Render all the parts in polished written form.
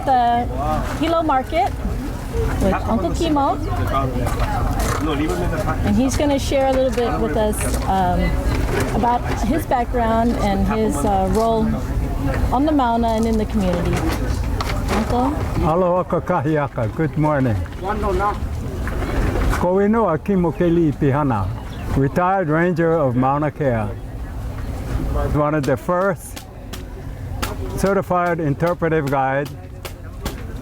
at the Hilo Market with Uncle Kimo, and he's going to share a little bit with us about his background and his role on the Mauna and in the community. Uncle? Aloha kakahiaka, good morning. Ko inoa Kimo Keli Pihana, retired ranger of MaunaKea. One of the first certified interpretive guide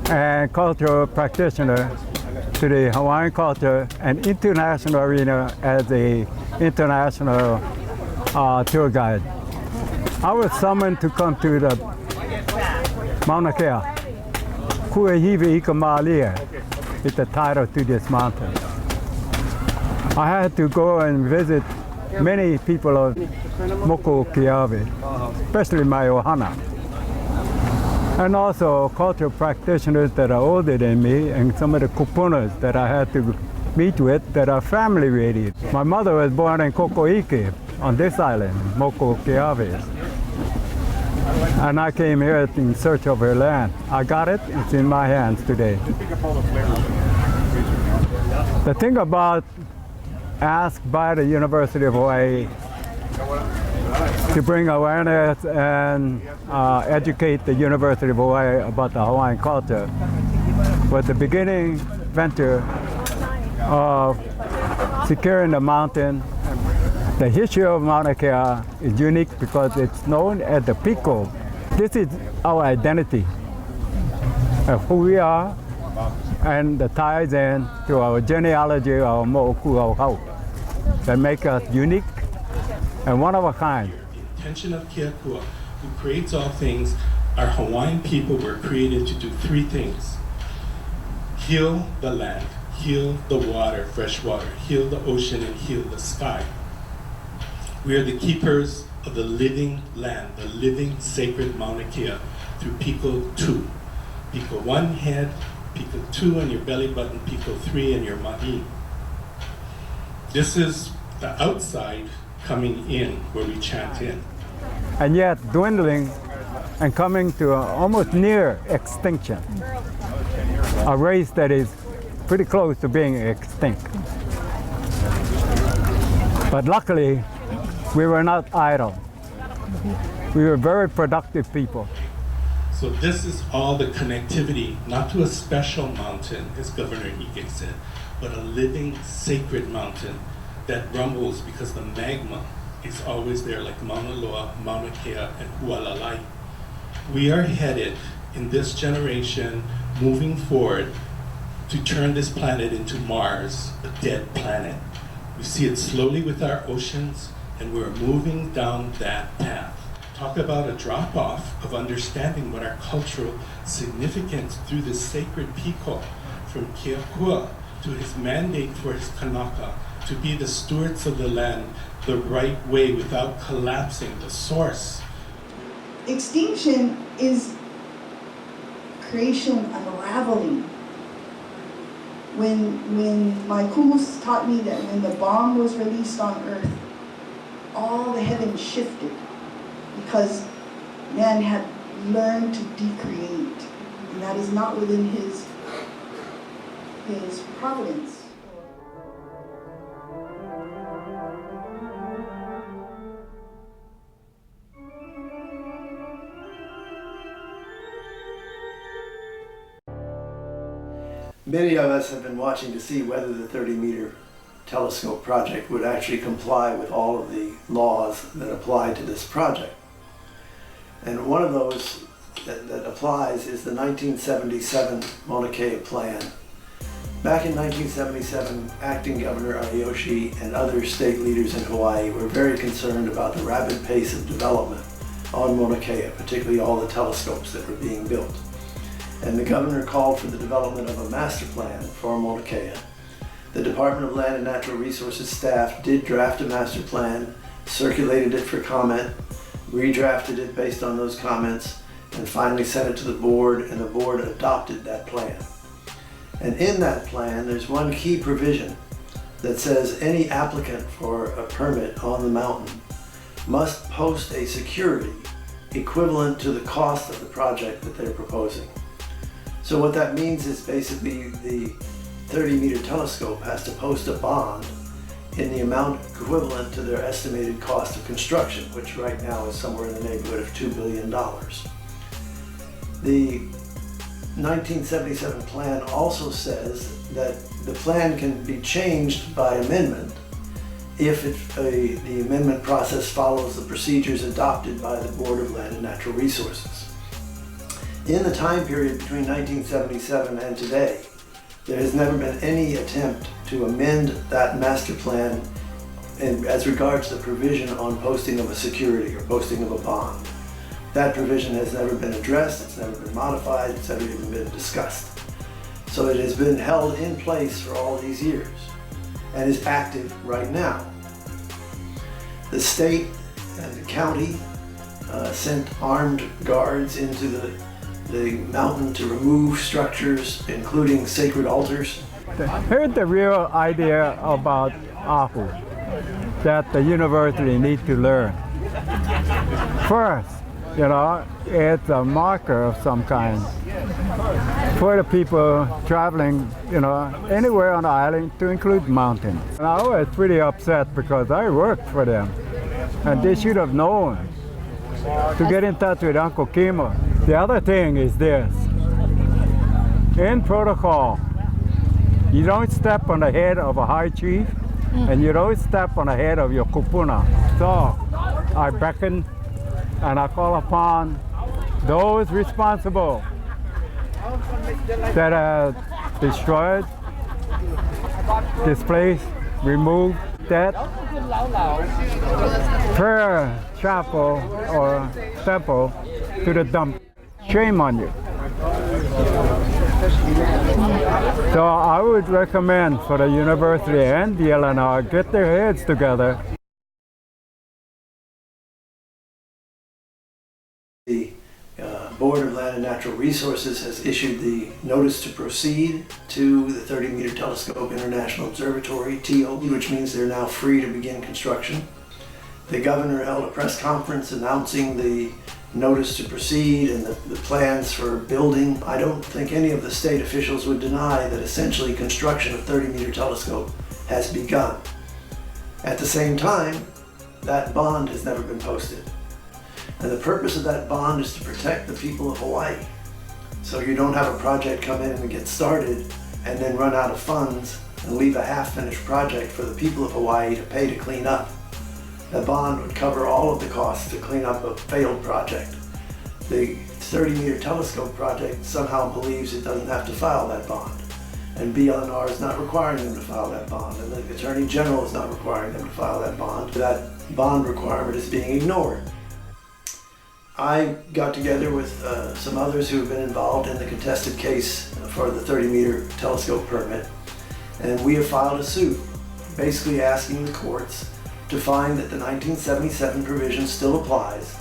and cultural practitioner to the Hawaiian culture and international arena as a international tour guide. I was summoned to come to the MaunaKea. Kuehive Ika Maalia is the title to this mountain. I had to go and visit many people of Moko Keawe, especially my ohana. And also cultural practitioners that are older than me and some of the kupunas that I had to meet with that are family related. My mother was born in Kokoike on this island, Moko Keawe. And I came here in search of her land. I got it, it's in my hands today. The thing about asked by the University of Hawaii to bring awareness and educate the University of Hawaii about the Hawaiian culture was the beginning venture of securing the mountain. The history of MaunaKea is unique because it's known as the Pico. This is our identity of who we are and the ties in to our genealogy, our mo'okuauhau, that make us unique and one of a kind. The intention of Keakua, who creates all things, our Hawaiian people were created to do three things: heal the land, heal the water, fresh water, heal the ocean, and heal the sky. We are the keepers of the living land, the living sacred MaunaKea through Pico 2. Pico 1 head, Pico 2 on your belly button, Pico 3 on your ma'i. This is the outside coming in, where we chant in. And yet dwindling and coming to almost near extinction. A race that is pretty close to being extinct. But luckily, we were not idle. We were very productive people. So this is all the connectivity, not to a special mountain, as Governor Ike said, but a living sacred mountain that rumbles because the magma is always there, like Mauna Loa, MaunaKea, and Hualalai. We are headed in this generation, moving forward, to turn this planet into Mars, a dead planet. We see it slowly with our oceans, and we're moving down that path. Talk about a drop-off of understanding what our cultural significance through this sacred Pico, from Keakua to his mandate for his kanaka, to be the stewards of the land the right way without collapsing the source. Extinction is creation unraveling. When my kumus taught me that when the bomb was released on Earth, all the heavens shifted because man had learned to decreate, and that is not within his providence. Many of us have been watching to see whether the 30-meter telescope project would actually comply with all of the laws that apply to this project. And one of those that applies is the 1977 MaunaKea plan. Back in 1977, acting Governor Aiyoshi and other state leaders in Hawaii were very concerned about the rapid pace of development on MaunaKea, particularly all the telescopes that were being built. And the governor called for the development of a master plan for MaunaKea. The Department of Land and Natural Resources staff did draft a master plan, circulated it for comment, redrafted it based on those comments, and finally sent it to the board, and the board adopted that plan. And in that plan, there's one key provision that says any applicant for a permit on the mountain must post a security equivalent to the cost of the project that they're proposing. So what that means is basically the 30-meter telescope has to post a bond in the amount equivalent to their estimated cost of construction, which right now is somewhere in the neighborhood of $2 billion. The 1977 plan also says that the plan can be changed by amendment if the amendment process follows the procedures adopted by the Board of Land and Natural Resources. In the time period between 1977 and today, there has never been any attempt to amend that master plan as regards the provision on posting of a security or posting of a bond. That provision has never been addressed, it's never been modified, it's never even been discussed. So it has been held in place for all these years and is active right now. The state and the county sent armed guards into the mountain to remove structures, including sacred altars. Here's the real idea about Ahu that the university needs to learn. First, it's a marker of some kind for the people traveling, anywhere on the island, to include mountains. And I was pretty upset because I worked for them, and they should have known to get in touch with Uncle Kimo. The other thing is this: in protocol, you don't step on the head of a high chief, and you don't step on the head of your kupuna. So I beckon and I call upon those responsible that have destroyed, displaced, removed that prayer chapel or temple to the dump. Shame on you. So I would recommend for the university and the LNR get their heads together. The Board of Land and Natural Resources has issued the notice to proceed to the 30-meter telescope International Observatory, TOB, which means they're now free to begin construction. The governor held a press conference announcing the notice to proceed and the plans for building. I don't think any of the state officials would deny that essentially construction of 30-meter telescope has begun. At the same time, that bond has never been posted. And the purpose of that bond is to protect the people of Hawaii. So you don't have a project come in and get started and then run out of funds and leave a half-finished project for the people of Hawaii to pay to clean up. The bond would cover all of the costs to clean up a failed project. The 30-meter telescope project somehow believes it doesn't have to file that bond. And BLNR is not requiring them to file that bond, and the Attorney General is not requiring them to file that bond. That bond requirement is being ignored. I got together with some others who have been involved in the contested case for the 30-meter telescope permit, and we have filed a suit basically asking the courts to find that the 1977 provision still applies.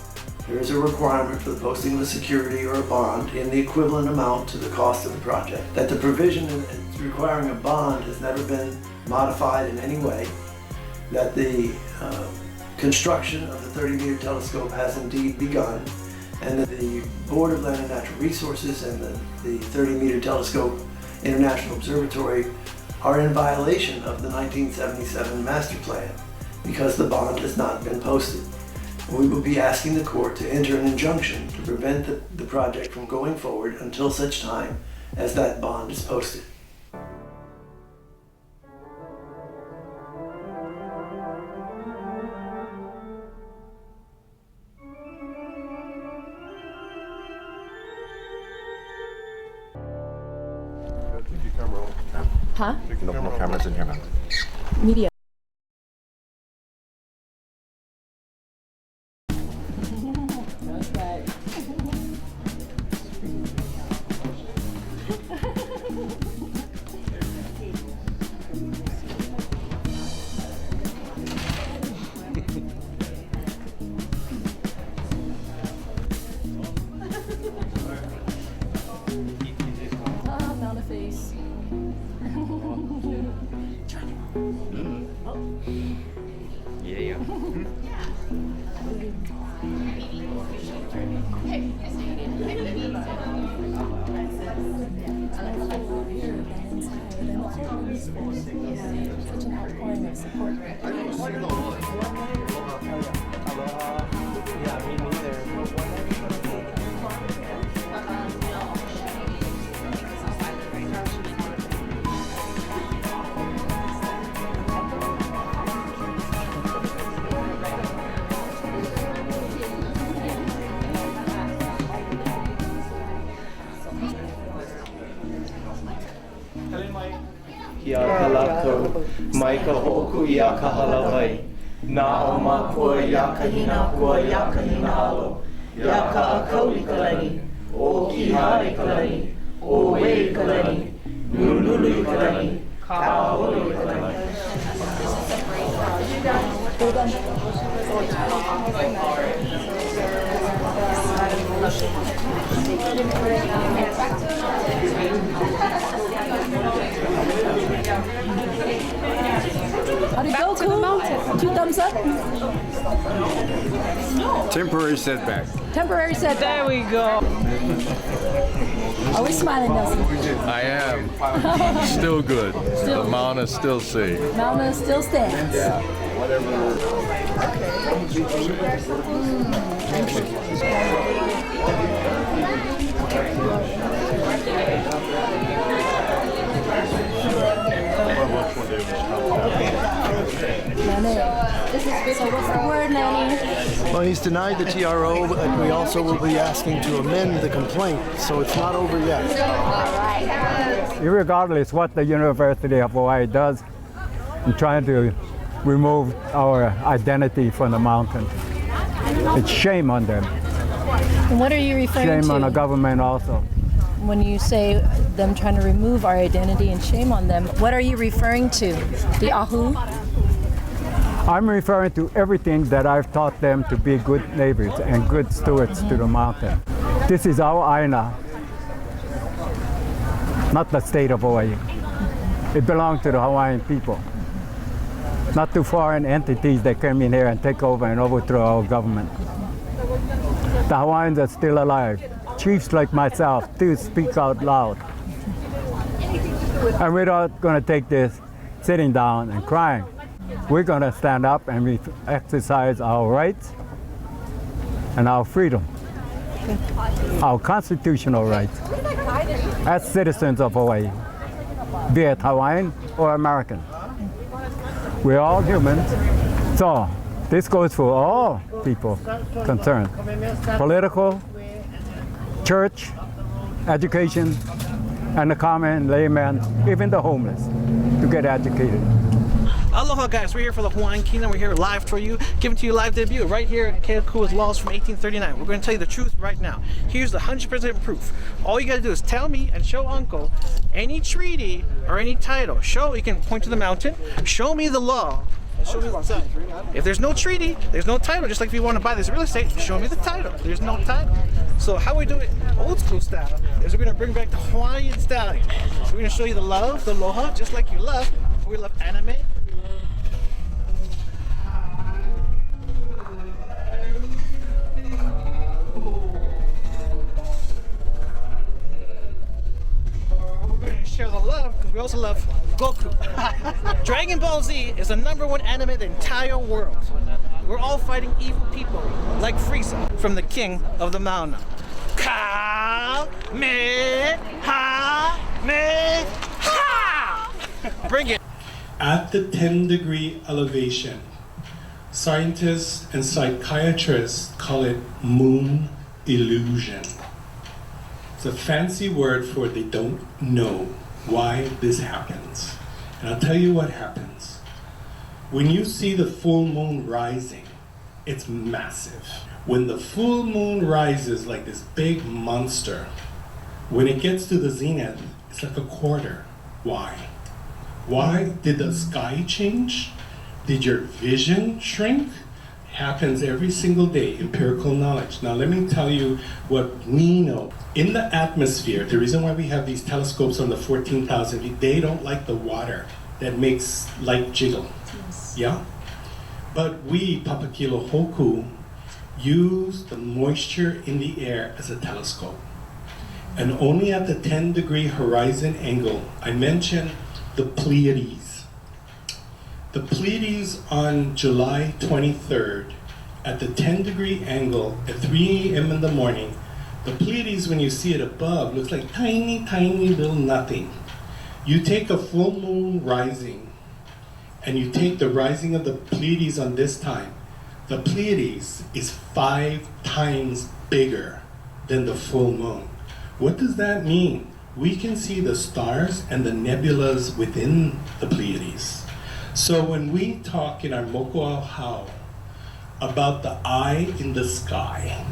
There is a requirement for the posting of a security or a bond in the equivalent amount to the cost of the project. That the provision requiring a bond has never been modified in any way. That the construction of the 30-meter telescope has indeed begun, and that the Board of Land and Natural Resources and the 30-meter telescope International Observatory are in violation of the 1977 master plan because the bond has not been posted. We will be asking the court to enter an injunction to prevent the project from going forward until such time as that bond is posted. Huh? You can open more cameras in here, man. Media. Okay. Mauna face. Such an outpouring of support. Yeah, me neither. Kia kalako, mai ka hoku ia ka halawai. Nā o mākua ia ka hina kua ia ka hina alo. Ia ka akauli ka lani, o ki hare ka lani, o e ka lani, nunulu ka lani, ka holo ka lani. How'd it go, cool? 2 thumbs up? Temporary setback. Temporary setback. There we go. Are we smiling, Nelson? I am. Still good. Still. The Mauna still safe. Mauna still stands. Yeah. So what's the word, Nanny? Well, he's denied the TRO, but we also will be asking to amend the complaint, so it's not over yet. Irregardless what the University of Hawaii does in trying to remove our identity from the mountain, it's shame on them. And what are you referring Shame to on the government also. when you say them trying to remove our identity and shame on them? What are you referring to? The ahu? I'm referring to everything that I've taught them to be good neighbors and good stewards to the mountain. This is our aina, not the state of Hawaii. It belongs to the Hawaiian people, not to foreign entities that come in here and take over and overthrow our government. The Hawaiians are still alive. Chiefs like myself do speak out loud. And we're not going to take this sitting down and crying. We're going to stand up and we exercise our rights and our freedom, our constitutional rights as citizens of Hawaii, be it Hawaiian or American. We're all humans, so this goes for all people concerned, political, church, education, and the common layman, even the homeless, to get educated. Aloha guys, we're here for the Hawaiian Kingdom. We're here live for you, giving to you a live debut right here at Kehaulani's laws from 1839. We're going to tell you the truth right now. Here's the 100% proof. All you got to do is tell me and show Uncle any treaty or any title. You can point to the mountain, show me the law. Show me the title. If there's no treaty, there's no title. Just like if you want to buy this real estate, show me the title. There's no title. So how we do it old school style is we're going to bring back the Hawaiian stallion. So we're going to show you the love, the aloha, just like you love. We love anime. Share the love because we also love Goku. Dragon Ball Z is the #1 anime in the entire world. We're all fighting evil people like Frieza from the king of the Mauna. Kamehameha! Bring it. At the 10-degree elevation, scientists and psychiatrists call it moon illusion. It's a fancy word for they don't know why this happens. And I'll tell you what happens. When you see the full moon rising, it's massive. When the full moon rises like this big monster, when it gets to the zenith, it's like a quarter. Why? Why did the sky change? Did your vision shrink? Happens every single day, empirical knowledge. Now let me tell you what we know. In the atmosphere, the reason why we have these telescopes on the 14,000 feet, they don't like the water that makes light jiggle. Yes. Yeah? But we, Papakilo Hoku, use the moisture in the air as a telescope. And only at the 10-degree horizon angle, I mentioned the Pleiades. The Pleiades on July 23rd, at the 10-degree angle at 3 a.m. in the morning, the Pleiades, when you see it above, looks like tiny, tiny little nothing. You take a full moon rising, and you take the rising of the Pleiades on this time, the Pleiades is 5 times bigger than the full moon. What does that mean? We can see the stars and the nebulas within the Pleiades. So when we talk in our Moko'au Hau about the eye in the sky,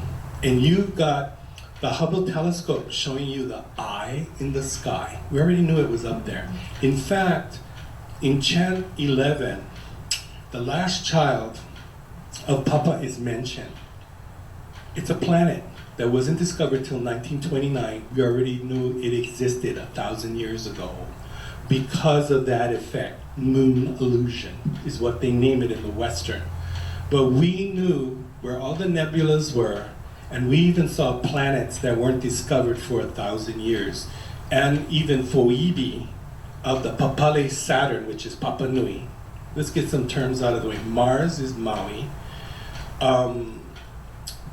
and you've got the Hubble telescope showing you the eye in the sky, we already knew it was up there. In fact, in chant 11, the last child of Papa is mentioned. It's a planet that wasn't discovered till 1929. We already knew it existed 1,000 years ago. Because of that effect, moon illusion is what they name it in the Western. But we knew where all the nebulas were, and we even saw planets that weren't discovered for 1,000 years. And even Phoebe of the Papale Saturn, which is Papa Nui. Let's get some terms out of the way. Mars is Maui.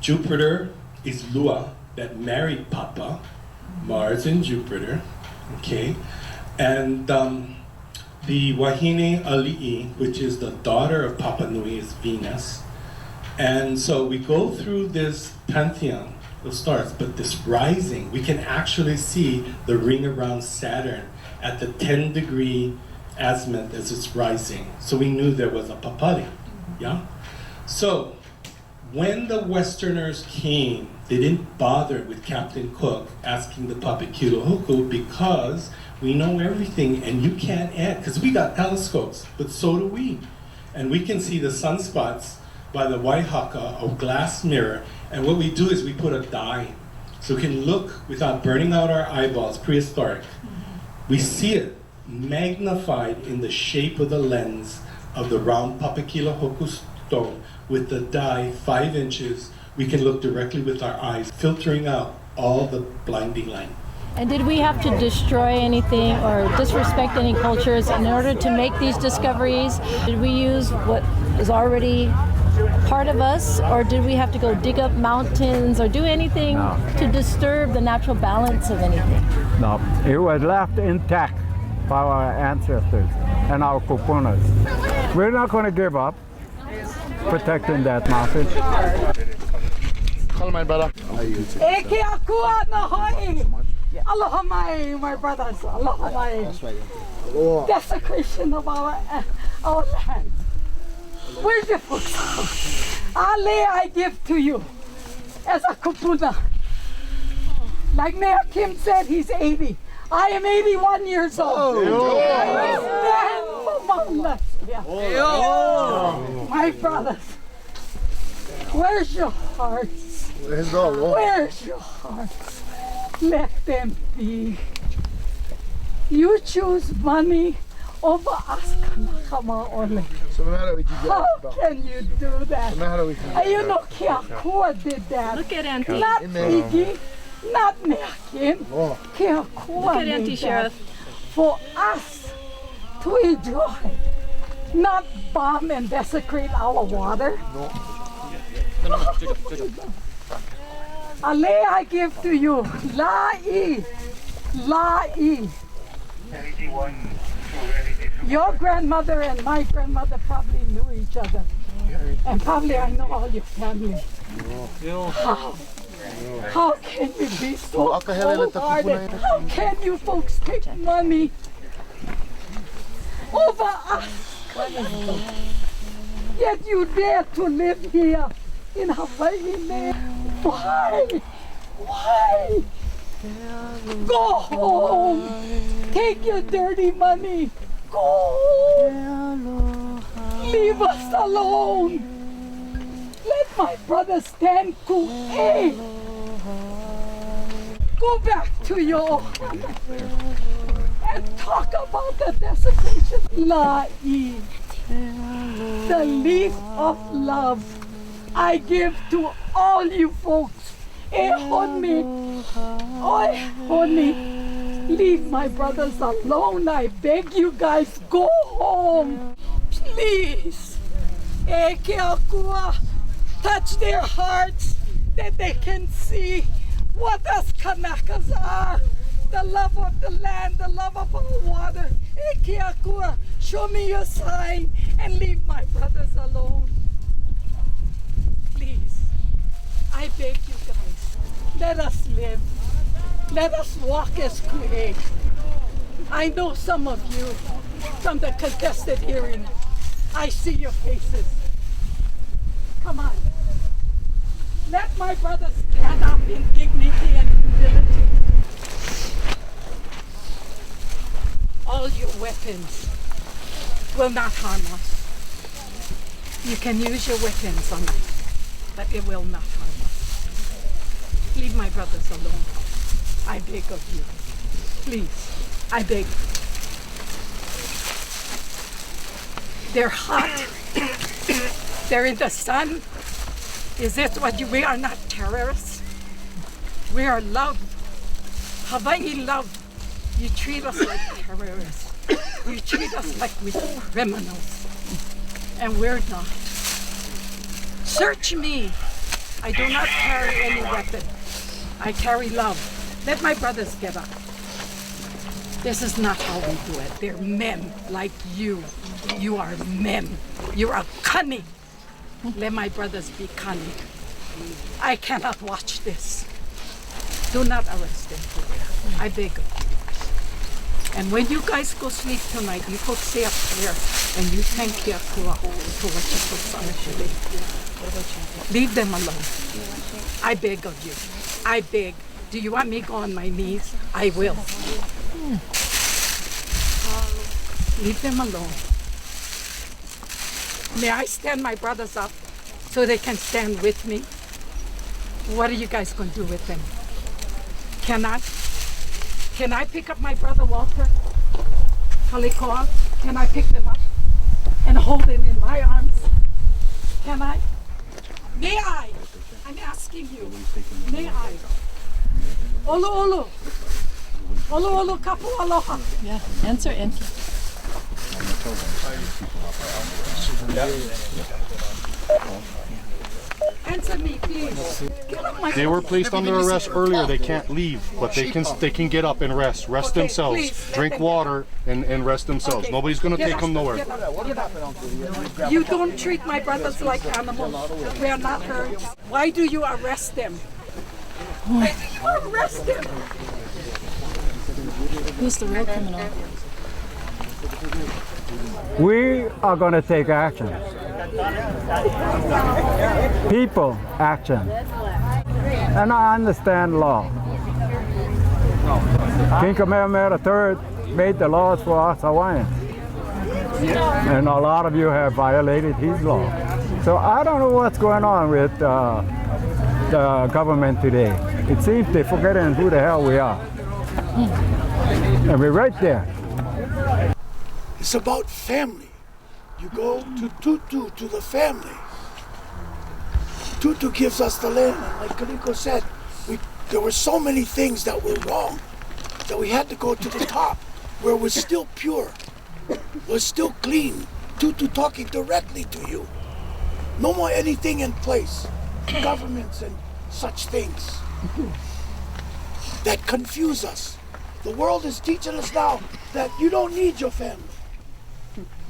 Jupiter is Lua, that married Papa, Mars and Jupiter, okay? And the Wahine Ali'i, which is the daughter of Papa Nui, is Venus. And so we go through this pantheon of stars, but this rising, we can actually see the ring around Saturn at the 10-degree azimuth as it's rising. So we knew there was a Papali, yeah? So when the Westerners came, they didn't bother with Captain Cook asking the Papakilohoku because we know everything and you can't add, because we got telescopes, but so do we. And we can see the sunspots by the Waihaka, a glass mirror, and what we do is we put a dye so we can look without burning out our eyeballs, prehistoric. We see it magnified in the shape of the lens of the round Papakilohoku stone with the dye 5 inches. We can look directly with our eyes, filtering out all the blinding light. And did we have to destroy anything or disrespect any cultures in order to make these discoveries? Did we use what is already part of us, or did we have to go dig up mountains or do anything to disturb the natural balance of anything? No, it was left intact by our ancestors and our kupunas. We're not going to give up protecting that mountain. Hello, my brother. Aloha mai, my brothers. Aloha mai. Desecration of our land. Where's your folks? Ale, I give to you as a kupuna. Like Mayor Kim said, he's 80. I am 81 years old. I stand for MaunaKea. My brothers, where's your hearts? Where's your hearts? Let them be. You choose money over us. So no matter what you do, how can you do that? no matter what you do, You know Keakua did that. Look at Auntie. Not Iggy, not Meakim. Keakua at Auntie did Sheriff. that for us to enjoy, not bomb and desecrate our water. Ale, I give to you. La'i. La'i. Your grandmother and my grandmother probably knew each other. And probably I know all your family. How can you be so cold-hearted? How can you folks take money over us? Yet you dare to live here in Hawaii. Why? Why? Go home. Take your dirty money. Go home. Leave us alone. Let my brother stand cool. Hey. Go back to your home and talk about the desecration. La'i. The leaf of love I give to all you folks. E honi, oi honi, Leave my brothers alone. I beg you guys, go home. Please. Touch their hearts that they can see what us Kanakas are. The love of the land, the love of our water. Show me your sign and leave my brothers alone. Please. I beg you guys, let us live. Let us walk as Ku'e. I know some of you from the contested hearing. I see your faces. Come on. Let my brothers stand up in dignity and humility. All your weapons will not harm us. You can use your weapons on us, but it will not harm us. Leave my brothers alone. I beg of you. Please, I beg. They're hot. They're in the sun. Is this what we are not terrorists? We are love. Hawaiian love. You treat us like terrorists. You treat us like we're criminals. And we're not. Search me. I do not carry any weapon. I carry love. Let my brothers get up. This is not how we do it. They're men like you. You are men. You are cunning. Let my brothers be cunning. I cannot watch this. Do not arrest them. I beg of you. And when you guys go sleep tonight, you go say a prayer and you thank Keakua for what you put on today. Leave them alone. I beg of you. I beg. Do you want me to go on my knees? I will. Leave them alone. May I stand my brothers up so they can stand with me? What are you guys going to do with them? Can I pick up my brother Walter? Kalikoa? Can I pick them up and hold them in my arms? Can I? May I? I'm asking you. May I? Olo olo. Olo olo kapu aloha. Yeah, answer. Answer me, please. They were placed under arrest earlier. They can't leave, but they can get up and rest Okay, themselves, please. drink water, and rest themselves. Okay. Nobody's going to Get take up, them nowhere. get up. You don't treat my brothers like animals. We are not herds. Why do you arrest them? Why do you arrest them? Who's the real criminal? We are going to take action. People action. And I understand law. King Kamehameha III made the laws for us Hawaiians. And a lot of you have violated his law. So I don't know what's going on with the government today. It seems they're forgetting who the hell we are. And we're right there. It's about family. You go to Tutu, to the family. Tutu gives us the land, and like Kaliko said, there were so many things that were wrong that we had to go to the top, where it was still pure, was still clean. Tutu talking directly to you. No more anything in place, governments and such things that confuse us. The world is teaching us now that you don't need your family.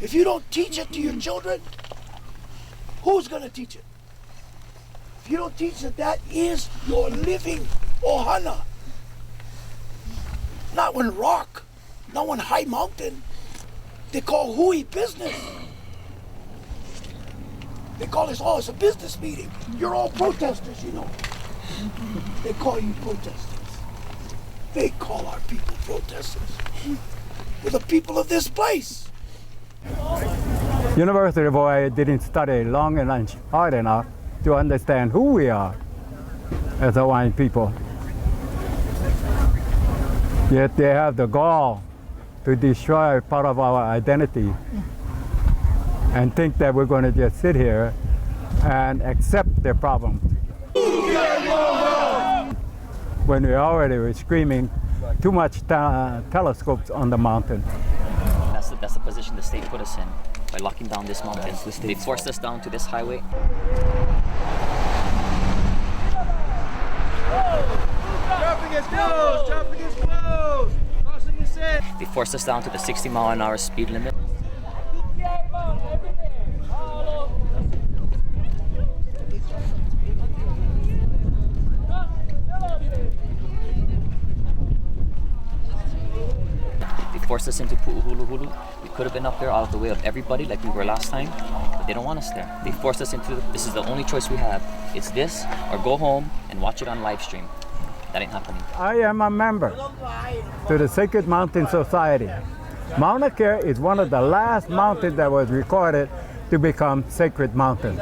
If you don't teach it to your children, who's going to teach it? If you don't teach it, that is your living ohana. Not one rock, not one high mountain. They call hui business. They call us, oh, it's a business meeting. You're all protesters, you know. They call you protesters. They call our people protesters. We're the people of this place. University of Hawaii didn't study long and hard enough to understand who we are as Hawaiian people. Yet they have the gall to destroy part of our identity and think that we're going to just sit here and accept their problems. When we already were screaming too much telescopes on the mountain. That's the position the state put us in by locking down this mountain. They forced us down to this highway. Traffic is closed! Traffic is closed! Crossing is set! They forced us down to the 60-mile-an-hour speed limit. They forced us into Pu'uhuluhulu. We could have been up there out of the way of everybody like we were last time, but they don't want us there. They forced us into, this is the only choice we have. It's this or go home and watch it on live stream. That ain't happening. I am a member to the Sacred Mountain Society. MaunaKea is one of the last mountains that was recorded to become sacred mountain.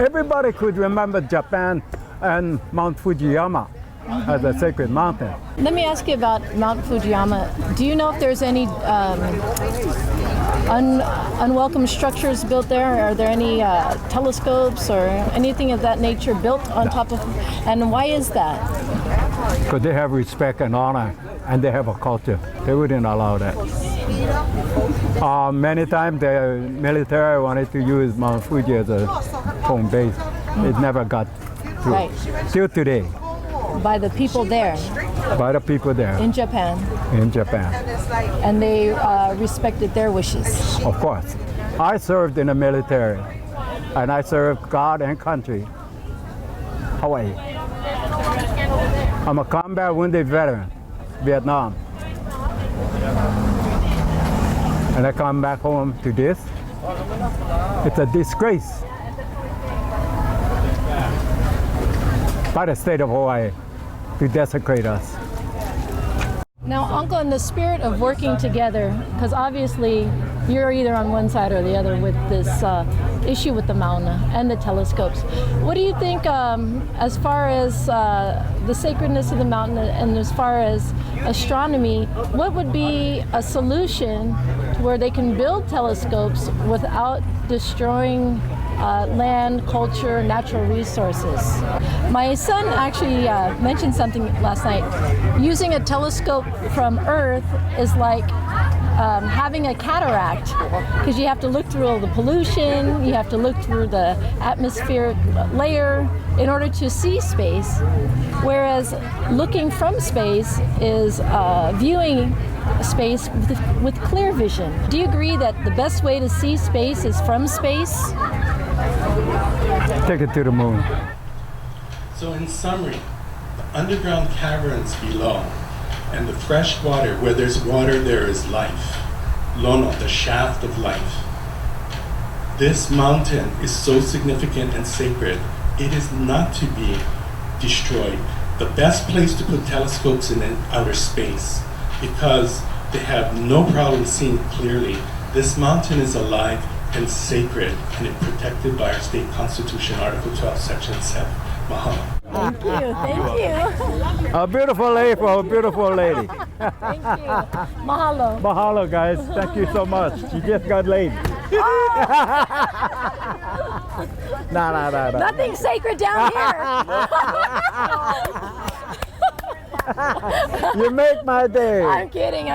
Everybody could remember Japan and Mount Fujiyama as a sacred mountain. Let me ask you about Mount Fujiyama. Do you know if there's any unwelcome structures built there? Are there any telescopes or anything of that nature built on top of? And why is that? Because they have respect and honor, and they have a culture. They wouldn't allow that. Many times the military wanted to use Mount Fuji as a home base. It never got through. Right. Till today. By the people there. By the people there. In Japan. In Japan. And they respected their wishes. Of course. I served in the military, and I served God and country. Hawaii. I'm a combat wounded veteran, Vietnam. And I come back home to this. It's a disgrace by the state of Hawaii to desecrate us. Now, Uncle, in the spirit of working together, because obviously you're either on one side or the other with this issue with the Mauna and the telescopes, what do you think as far as the sacredness of the mountain and as far as astronomy, what would be a solution to where they can build telescopes without destroying land, culture, natural resources? My son actually mentioned something last night. Using a telescope from Earth is like having a cataract, because you have to look through all the pollution, you have to look through the atmospheric layer in order to see space, whereas looking from space is viewing space with clear vision. Do you agree that the best way to see space is from space? Take it to the moon. So in summary, the underground caverns below and the fresh water, where there's water, there is life. Lono, the shaft of life. This mountain is so significant and sacred, it is not to be destroyed. The best place to put telescopes in outer space, because they have no problem seeing clearly. This mountain is alive and sacred, and it's protected by our state constitution, Article 12, Section 7. Mahalo. Thank you, thank you. A beautiful lady for a beautiful lady. Thank you. Mahalo. Mahalo, guys. Thank you so much. You just got laid. No. Nothing sacred down here. You make my day. I'm kidding.